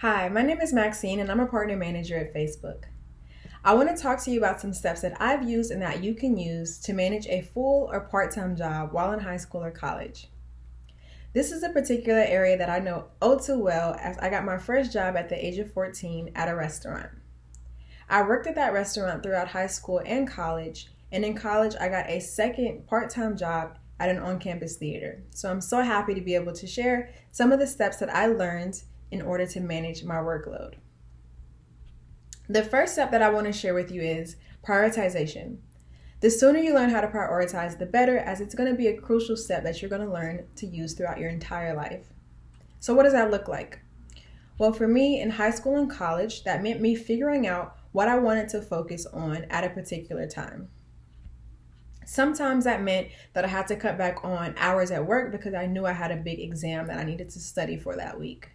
Hi, my name is Maxine and I'm a partner manager at Facebook. I want to talk to you about some steps that I've used and that you can use to manage a full or part-time job while in high school or college. This is a particular area that I know oh too well as I got my first job at the age of 14 at a restaurant. I worked at that restaurant throughout high school and college, and in college I got a second part-time job at an on-campus theater. So I'm so happy to be able to share some of the steps that I learned in order to manage my workload. The first step that I want to share with you is prioritization. The sooner you learn how to prioritize, the better, as it's going to be a crucial step that you're going to learn to use throughout your entire life. So what does that look like? Well, for me in high school and college, that meant me figuring out what I wanted to focus on at a particular time. Sometimes that meant that I had to cut back on hours at work because I knew I had a big exam that I needed to study for that week.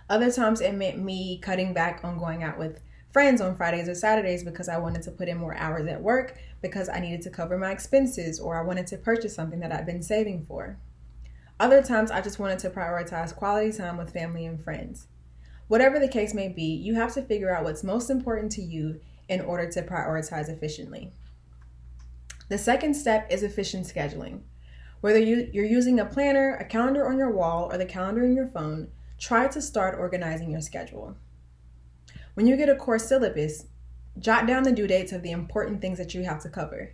Other times it meant me cutting back on going out with friends on Fridays or Saturdays because I wanted to put in more hours at work because I needed to cover my expenses or I wanted to purchase something that I'd been saving for. Other times I just wanted to prioritize quality time with family and friends. Whatever the case may be, you have to figure out what's most important to you in order to prioritize efficiently. The second step is efficient scheduling. Whether you're using a planner, a calendar on your wall, or the calendar in your phone, try to start organizing your schedule. When you get a course syllabus, jot down the due dates of the important things that you have to cover.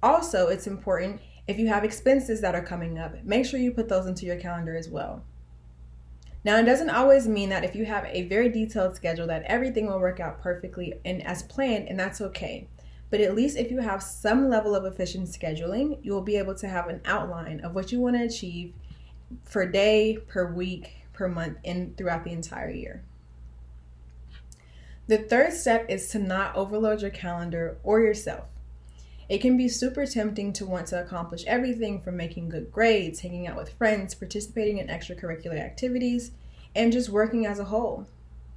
Also, it's important if you have expenses that are coming up, make sure you put those into your calendar as well. Now, it doesn't always mean that if you have a very detailed schedule that everything will work out perfectly and as planned, and that's okay. But at least if you have some level of efficient scheduling, you will be able to have an outline of what you want to achieve per day, per week, per month, and throughout the entire year. The third step is to not overload your calendar or yourself. It can be super tempting to want to accomplish everything from making good grades, hanging out with friends, participating in extracurricular activities, and just working as a whole.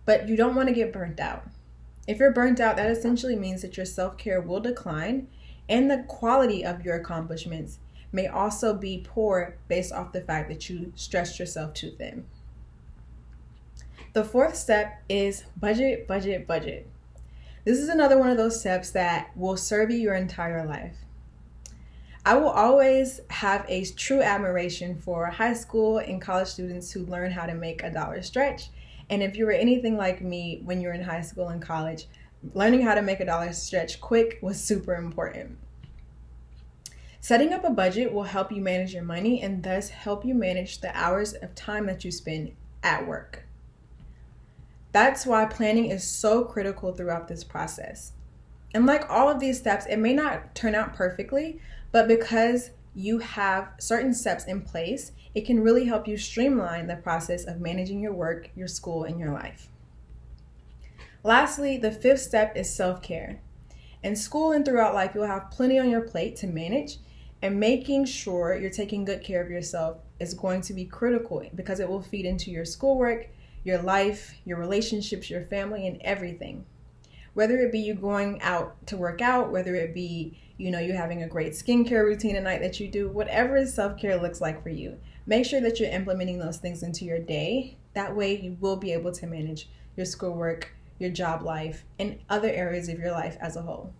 But you don't want to get burnt out. If you're burnt out, that essentially means that your self-care will decline and the quality of your accomplishments may also be poor based off the fact that you stretched yourself too thin. The fourth step is budget, budget, budget. This is another one of those steps that will serve you your entire life. I will always have a true admiration for high school and college students who learn how to make a dollar stretch. And if you were anything like me when you were in high school and college, learning how to make a dollar stretch quick was super important. Setting up a budget will help you manage your money and thus help you manage the hours of time that you spend at work. That's why planning is so critical throughout this process. And like all of these steps, it may not turn out perfectly, but because you have certain steps in place, it can really help you streamline the process of managing your work, your school, and your life. Lastly, the fifth step is self-care. In school and throughout life, you'll have plenty on your plate to manage, and making sure you're taking good care of yourself is going to be critical because it will feed into your schoolwork, your life, your relationships, your family, and everything. Whether it be you going out to work out, whether it be, you having a great skincare routine at night that you do, whatever self-care looks like for you, make sure that you're implementing those things into your day. That way you will be able to manage your schoolwork, your job life, and other areas of your life as a whole.